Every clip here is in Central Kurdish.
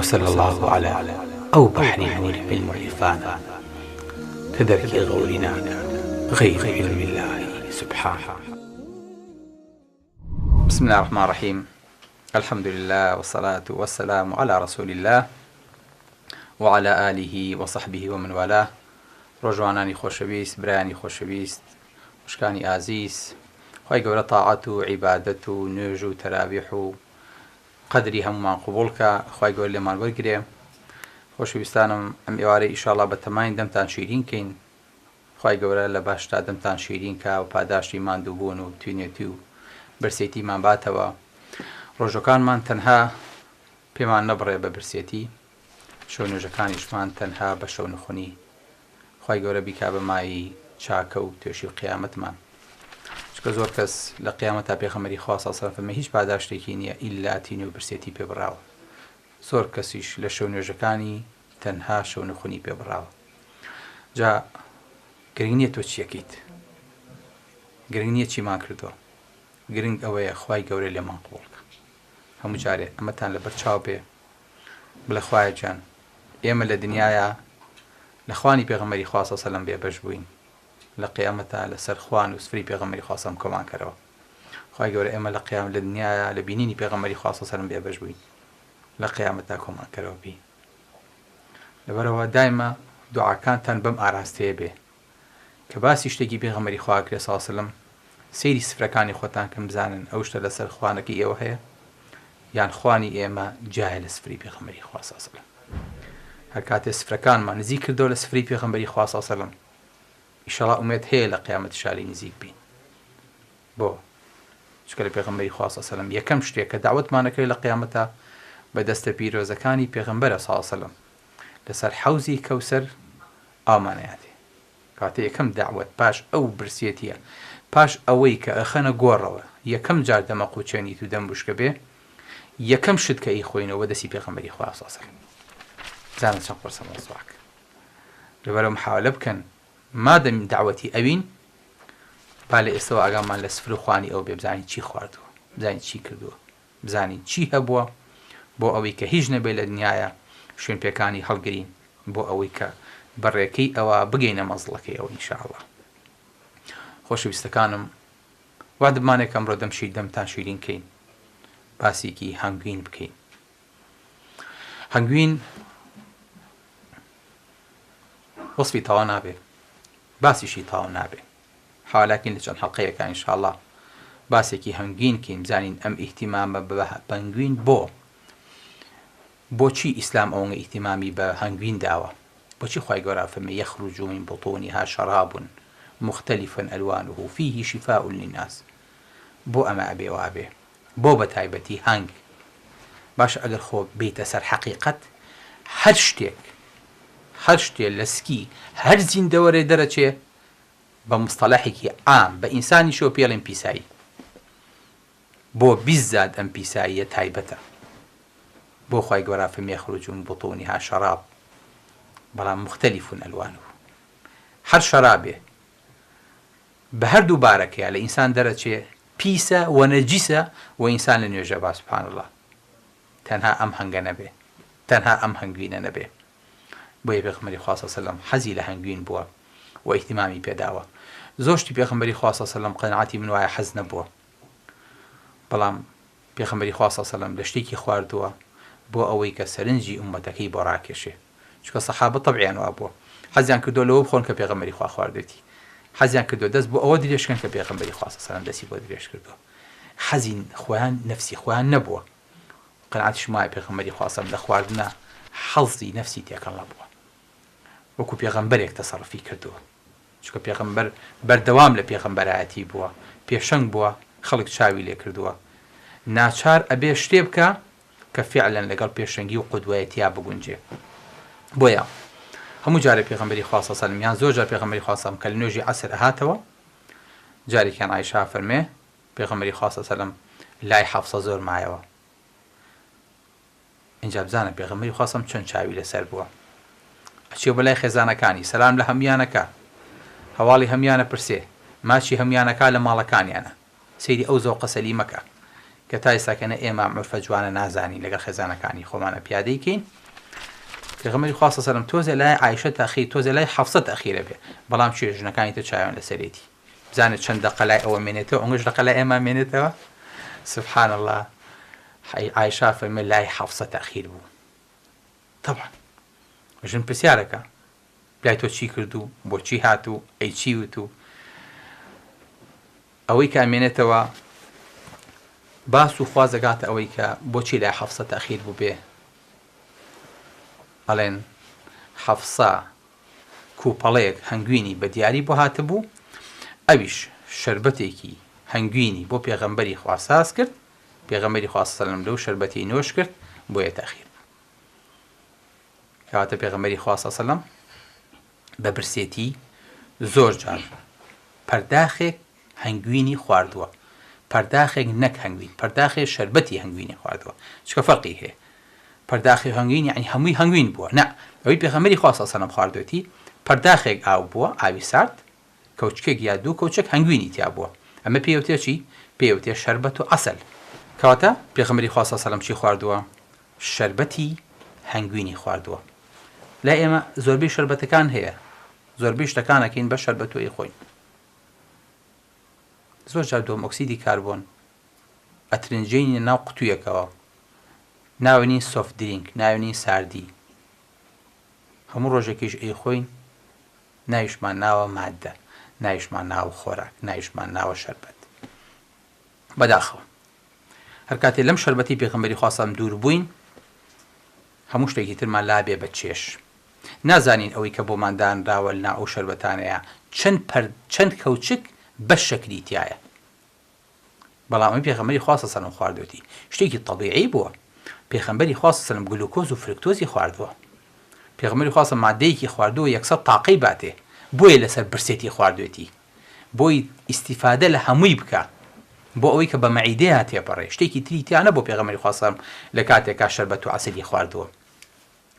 وصلى الله على أو بحر نور علم عرفانا كدرك غورنا غير علم الله سبحانه. بسم الله الرحمن الرحيم. الحمد لله والصلاة والسلام على رسول الله وعلى آله وصحبه ومن والاه. ڕۆژوانانی خۆشەویست، برایانی خۆشەویست، خوشکانی ئازیز، خی گەورە تاعەت و عیبادەت و نوێژ و تەراویح و قەدری هەمومان قبوڵکە، خی گەورە لێمان وەرگرێ. خۆشەویستانم، ئەم ئێوارەی ئیشاڵڵا بە تەماین دەمتان شیرین کەین، خی گەورە لە باشتا دەمتان شیرین کە و پاداشتی ماندوو بوون و توێنێتی و برسێتیمان باتەوە. ڕۆژەکانمان تەنها پێمان نەبڕێ بە برسێتی، شەو نوێژەکانیشمان تەنها بە شەو نخونی. خی گەورە بیکا بە مای چاکە و توێشی و قیامەتمان، چکە زۆر کەس لە قیامەتا پێغەمبەری خوا صلی الله علیه و سەلەم هیچ پاداشتێکی نییە ئیلا تینی و برسێتی پێبڕاوە. زۆر کەسیش لە شەو نوێژەکانی تەنها شەو نخونی پێبڕاوە. جا گرنگ نییە تۆ چیەکەیت، گرنگ نییە چیمان کردووە، گرنگ ئەوەیە خی گەورە لێمان قبوڵکە. هەموو جارێ ئەمەتان لە بەرچاو بێ، بڵێ خوایە گیان، ئێمە لە دنیاە لە خوانی پێغەمبەری خوا صلی الله علیه و سەلەم بێبەش بووین، لە قیامەتا لەسەر خوان و سفری پێغەمبەری خوا صلی الله علیه و سەلەم کۆمان کەرەوە. خی گەورە ئێمە لە قیامەت لە دنیاە لە بینینی پێغەمبەری خوا صلی الله علیه و سەلەم بێبەش بووین، لە قیامەتا کۆمان کەرەوە بین. لەبەرەوە دایمە دوعاکانتان بەم ئاراستەیە بێ کە باسی شتێکی پێغەمبەری خوا کرێ صلی الله علیه و سەلەم، سەیری سفرەکانی خۆتان کەم بزانن ئەو شتە لەسەر خوانەکەی ئێوە هەیە یان خوانی ئێمە جایە لە سفری پێغەمبەری خوا صلی الله علیه و سەلەم. هەر کاتێ سفرەکانمان نزیک کردەوە لە سفری پێغەمبەری خوا صلی الله علیه و سەلەم، ئیشەڵڵا ئومێد هەیە لە قیامەت شاری نزیک بین. بۆ چکە لە پێغەمبەری خوا صلی الله علیه و سەلەم یەکەم شتێک کە داوەتمانەکەی لە قیامەتا بە دەستە پیرۆزەکانی پێغەمبەرە صلی الله علیه و سەلەم لەسەر حەوزی کەوسەر ئامانەیەتێ. کاتێ یەکەم داوەت پاش ئەو برسێتیە، پاش ئەوەی کە ئەخەنە گۆڕەوە، یەکەم جار دەمەقوچێنیت و دەمبوشکە بێ، یەکەم شت کە ئیخۆینەوە دەستی پێغەمبەری خوا صلی الله علیه و سەلەم. زانن چەند قورسە مۆزوعەکە. لەبەرەوە محاولە بکەن مادەم داوەتی ئەوین، با لە ئێستەوە ئاگامان لە سفر و خوانی ئەو بێ، بزانین چی خواردووە، بزانین چی کردووە، بزانین چی هەبووە، بۆ ئەوەی کە هیچ نەبێ لە دنیاە شوێن پێکانی هەڵگرین، بۆ ئەوەی کە بەڕێکەی ئەوە بگەینە مەزڵەکەی ئەوە ئینشاءڵڵا. خۆشەویستەکانم، وا دەبمانێک ئەمڕۆ دەمتان شیرین کەین، باسێکی هەنگوین بکەین. هەنگوین وەسفی تەواو نابێ، باسیشی تەواو نابێ. حاڵاکەین لە چەند حەڵقەیەکە ئینشاءڵڵا باسێکی هەنگوین کەین، بزانین ئەم ئیهتیمامە بە هەنگوین بۆچی ئیسلام ئەوەنگە ئیهتیمامی بە هەنگوین داوە، بۆچی خی گەورە فەرمێ یەخرج من بطونها شراب مختلف ئەلوانه فیه شفاء للناس. بۆ ئەمە ئەبێ وابێ، بۆ بە تایبەتی هەنگ. باشە ئەگەر خۆ بیتە سەر حەقیقەت، هەر شتێ لە سکی هەر زیندەوەرێ دەرەچێ بە مستەلاحێکی عام بە ئینسانی شۆ پێڵێن پیسایی، بۆ بیزاد ئەم پیساییە تایبەتە. بۆ خی گەورە فەرمێ یەخرج من بطونها شراب، بەڵام مختلف ئەلوانه، هەر شەرابێ بە هەردوو بارەکەیە لە ئینسان دەرەچێ پیسە و نەجیسە و ئینسان لە نوێژە با سوبحان الله. تەنها ئەم هەنگە نەبێ، تەنها ئەم هەنگوینە نەبێ. بۆیە پێغەمبەری خوا صلی الله علیه و سەلەم حەزی لە هەنگوین بووە و ئیهتیمامی پێداوە. زۆر شتی پێغەمبەری خوا صلی الله علیه و سەلەم قەناعەتی من وایە حەز نەبووە، بەڵام پێغەمبەری خوا صلی الله علیه و سەلەم لە شتێکی خواردووە بۆ ئەوەی کە سەرنجی ئومەتەکەی بۆ ڕاکێشێ، چکە سەحابە تەبعیان وا بووە، حەزیان کردووە لەوە بخۆن کە پێغەمبەری خوا خواردێتی، حەزیان کردووە دەست بۆ ئەوە درێژکەن کە پێغەمبەری خوا صلی الله علیه و سەلەم دەستی بۆ درێژ کردووە. حەزی خۆیان نەفسی خۆیان نەبووە، قەناعەتیشم وایە پێغەمبەری خوا صلی الله علیه و سەلەم لە خواردنە حەزی نەفسی تێکەڵ نەبووە، وەکو پێغەمبەرێک تەسەڕفی کردووە، چکە پێغەمبەر بەردەوام لە پێغەمبەرایەتی بووە، پێشەنگ بووە، خەڵک چاوی لێ کردووە. ناچار ئەبێ شتێ بکە کە فعلەن لەگەڵ پێشەنگی و قودوەیەتیا بگونجێ. بۆیە هەموو جارێ پێغەمبەری خوا صلی الله علیه و سەلەم یان زۆر جار پێغەمبەری خوا صلی الله علیه و سەلەم کە لە نوێژی عەسر ئەهاتەوە، جارێکیان عایشا فەرمێ پێغەمبەری خوا صلی الله علیه و سەلەم لای حەفسە زۆر مایەوە. اینجا بزانە پێغەمبەری خوا صلی الله علیه و سەلەم چۆن چاوی لەسەر بووە، ئەچێ بەلای خێزانەکانی سەلام لە هەمویانەکە، هەواڵی هەمویانە پرسێ، ماچی هەمویانەکە لە ماڵەکانیانە، سەیری ئەو زەوقە سەلیمەکە کە تا ئێستاکەنە ئێمە عورفە جوانە نازانی لەگەڵ خێزانەکانی خۆمانە پیادەیکەین. پێغەمبەری خوا صلی الله علیه و سلم تۆزە لای عایشە تاخیر تۆزە لای حەفسە تاخیرە بێ، بەڵام چێ ژنەکانی تر چاویان لەسەرێتی بزانێت چەند دەقە لای ئەوە مێنێتەوە ئەوەش دەقە لای ئێمە مێنێتەوە. سبحان الله. عایشە فەرمێ لای حەفسە تاخیر بوو. طبعا ژن پرسیارەکە لای تۆ چی کردو بۆچی هاتوو ئەی چی وتو ئەوەی کە ئەمێنێتەوە باس و خوا دەگاتە ئەوەی کە بۆچی لای حەفسە تاخیر بوو بێ. ئەڵێن حەفسە کوپەڵەیەک هەنگوینی بە دیاری بۆ هاتبوو، ئەویش شەربەتێکی هەنگوینی بۆ پێغەمبەری خوا ساز کرد، پێغەمبەری خوا صلی الله علیه و سلم لەو شەربەتی نۆش کرد بۆیە تاخیر. کەواتە پێغەمبەری خوا صلی الله علیه و سلم بە برسێتی زۆر جار پەرداخێک هەنگوینی خواردووە، پەرداخێک نەک هەنگوین، پەرداخێک شەربەتی هەنگوینی خواردووە. چکە فەرقی هەیە؟ پەرداخی هەنگوین یعنی هەمووی هەنگوین بووە، نە ئەوەی پێغەمبەری خوا صلی الله علیه و سلم خواردوێتی پەرداخێک ئاو بووە، ئاوی سارد، کەوچکێک یا دوو کەوچک هەنگوینی تیا بووە، ئەمە پێوتێ چی؟ پێوتێ شەربەت و عەسەل. کەواتە پێغەمبەری خوا صلی الله علیه و سلم چی خواردووە؟ شەربەتی هەنگوینی خواردووە. لا ئێمە زۆربەی شەربەتەکان هەیە، زۆربەی شتەکانەکەین بە شەربەت و ئەیخۆین. زۆر جار دۆم ئۆکسیدی کاربۆن ئەترنجێنی ناو قوتوویەکەوە، ناوێنی سۆفت درینک، ناوێنی ساردی، هەموو ڕۆژێکیش ئەیخۆین، ناویشمان ناوە مادە، ناویشمان ناوە خۆراک، ناویشمان ناوە شەربەت. بەداخەوە هەر کاتێ لەم شەربەتی پێغەمبەری خوا سەلام دوور بووین، هەموو شتێکی ترمان لابێ بە چێش. نازانین ئەوەی کە بۆمان دانراوە لە ناو ئەو شەربەتانەیە چەند کەوچک بە شەکلی تایە، بەڵام ئەوەی پێغەمبەری خوا صلی الله علیه و سلم خواردوێتی شتێکی طەبیعی بووە. پێغەمبەری خوا صلی الله علیه و سلم گلوکۆز و فرکتۆزی خواردووە، پێغەمبەری خوا صلی الله علیه و سلم مادەیەکی خواردووە یەکسەد تاقەی باتێ، بۆیە لەسەر برسێتی خواردوێتی، بۆی ئیستیفادە لە هەمووی بکە، بۆ ئەوەی کە بە مەعیدەیە تێپەڕێ، شتێکی تری تیانە بۆ پێغەمبەری خوا صلی الله علیه و سلم لە کاتێکا شەربەت و عەسەلی خواردووە.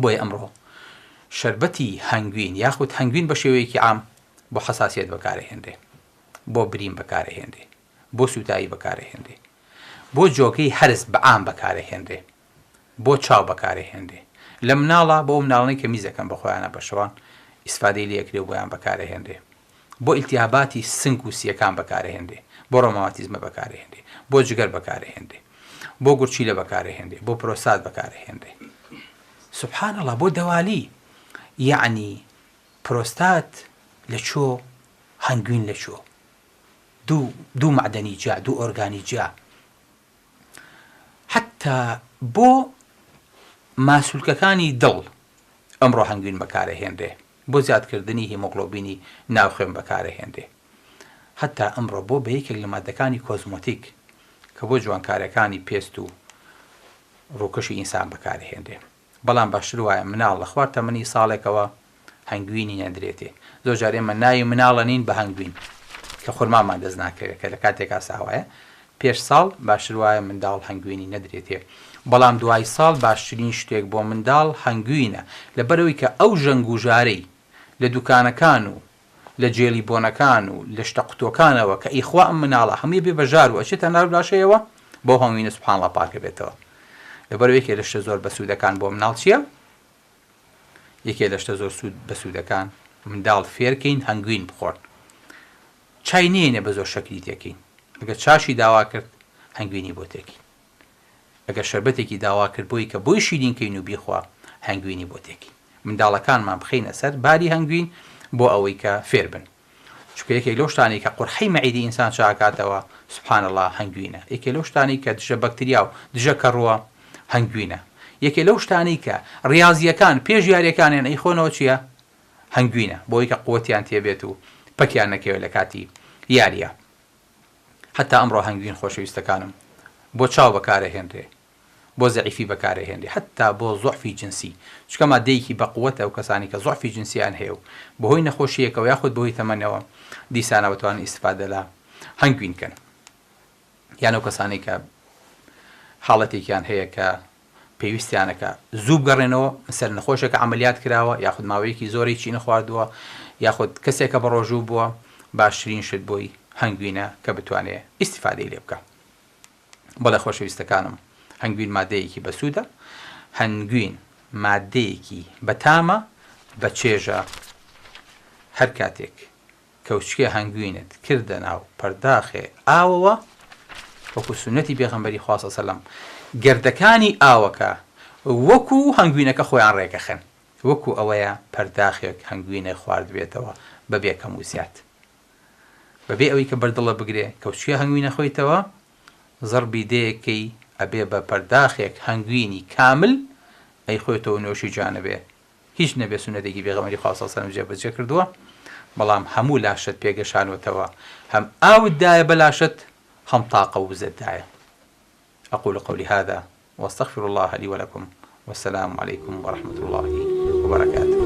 بۆیە ئەمڕۆ شەربەتی هەنگوین یاخود هەنگوین بە شێوەیەکی عام بۆ حەساسیەت بەکارەهێنرێ، بۆ برین بەکارەهێنرێ، بۆ سوتایی بەکارەهێنرێ، بۆ جۆگەی هەرس بە عام بەکارەهێنرێ، بۆ چاو بەکارەهێنرێ، لە مناڵە بۆ مناڵەی کە میزەکەن بە خۆیانە بەشەوان ئیسفادەی لێکرێ بۆیان بەکارەهێنرێ، بۆ ئیلتیهاباتی سنگ و سیەکان بەکارەهێنرێ، بۆ ڕۆماتیزمە بەکارەهێنرێ، بۆ جگەر بەکارەهێنرێ، بۆ گورچیلە بەکارەهێنرێ، بۆ پرۆستات بەکارەهێنرێ. سبحان الله. بۆ دەوالی یعنی پرۆستات لە چۆ، هەنگوین لە چۆ، دوو معدەنی جا، دوو ئۆرگانی جا، حتا بۆ ماسوولکەکانی دڵ ئەمڕۆ هەنگوین بەکارەهێنرێ، بۆ زیادکردنی هیمۆگلۆبینی ناوخێن بەکارەهێنرێ، حتا ئەمڕۆ بۆ بە یەکێک لە مادەکانی کۆزمۆتیک کە بۆ جوانکارەکانی پێست و ڕووکەشی ئینسان بەکارەهێنرێ. بەڵام باشتر وایە مناڵ لە خوار تەمەنی ساڵێکەوە هەنگوینی نەدرێتێ. زۆر جار ئێمە ناوی مناڵە نین بە هەنگوین کە خورمامان دەست ناکەوێت، کە لە کاتێکا ساوایە پێش ساڵ باشتر وایە منداڵ هەنگوینی نەدرێتێ، بەڵام دوای ساڵ باشترین شتێک بۆ منداڵ هەنگوینە، لەبەرەوەی کە ئەو ژەنگ و ژارەی لە دوکانەکان و لە جێلی بۆنەکان و لە شتە قوتوەکانەوە کە ئیخوا ئەم مناڵە هەمووی بێ بەژار و ئەچێتە ناو لاشەیەوە بۆ هەنگوینە سوبحان الله پاکە بێتەوە. لەبەرەوەی یەکێ لە شتە زۆر بەسوودەکان بۆ مناڵ چییە؟ یەکێ لە شتە زۆر بەسوودەکان منداڵ فێرکەین هەنگوین بخۆن. چای نێنێ بە زۆر شەکلی تێکەین، ئەگەر چاشی داوا کرد هەنگوینی بۆ تێکین، ئەگەر شەربەتێکی داوا کرد بۆی کە بۆی شیرینکەین و بیخوا هەنگوینی بۆ تێکین. منداڵەکانمان بخەینە سەر باری هەنگوین بۆ ئەوەی کە فێر بن، چونکە یەکێک لەو شتانی کە قورحەی مەعیدەی ئینسان چاکاتەوە سوبحان الله هەنگوینە، یەکێک لەو شتانی کە دژە بەکتریا و دژە کەڕووە هەنگوینە، یەکێک لەو شتانی کە ڕاضیەکان پێش یاریەکانیان ئەیخۆنەوە چییە؟ هەنگوینە، بۆی کە قووەتیان تێبێت و پەکیان نەکەوێت لە کاتی یاریە. حتا ئەمڕۆ هەنگوین خۆشەویستەکانم بۆ چاو بەکارەهێنرێ، بۆ زەعیفی بەکارەهێنرێ، حتا بۆ زوعفی جنسی، چکە مادەیەکی بەقووەتە و کەسانی کە زوعفی جنسیان هەیە و بەهۆی نەخۆشیەکەوە یاخود بەهۆی تەمەنەوە دیسانە بتوانن ئیستیفادە لە هەنگوین بکەن، یان ئەو کەسانی کە حاڵەتێکیان هەیە کە پێویستیانەکە زوو بگەڕێنەوە سەر نەخۆشێکە عملیات کراوە یاخود ماوەیەکی زۆری چی نەخواردووە یاخود کەسێکە بە ڕۆژوو بووە، باشترین شت بۆی هەنگوینە کە بتوانێت ئیستیفادەی لێ بکە. بەڵێ خۆشەویستەکانم، هەنگوین مادەیەکی بەسوودە، هەنگوین مادەیەکی بەتامە، بە چێژە. هەر کاتێک کەوچکێ هەنگوینت کردە ناو پەرداخێ ئاوەوە، وەکو سونەتی پێغەمبەری خوا صلی الله علیه و سەلەم گەردەکانی ئاوەکە وەکو هەنگوینەکە خۆیان ڕێکەخێن، وەکو ئەوەیە پەرداخێک هەنگوینە خوارد بێتەوە بەبێ کەم و زیات، بەبێ ئەوەی کە بەردڵە بگرێ کەوچکێ هەنگوینە خۆیتەوە، زەربی دەیەکەی ئەبێ بە پەرداخێک هەنگوینی کامل ئەی خۆیتەوە نوێشی جانە بێ، هیچ نەبێ سونەتێکی پێغەمبەری خوا صلی الله علیه و سەلەم جێبەجێ کردووە، بەڵام هەموو لاشت پێگەشانوێتەوە، هەم ئاوتدایە بە لاشت، هەم تاقە و وزتدایە. أقول قولي هذا وأستغفر الله لي ولكم، والسلام عليكم ورحمة الله وبركاته.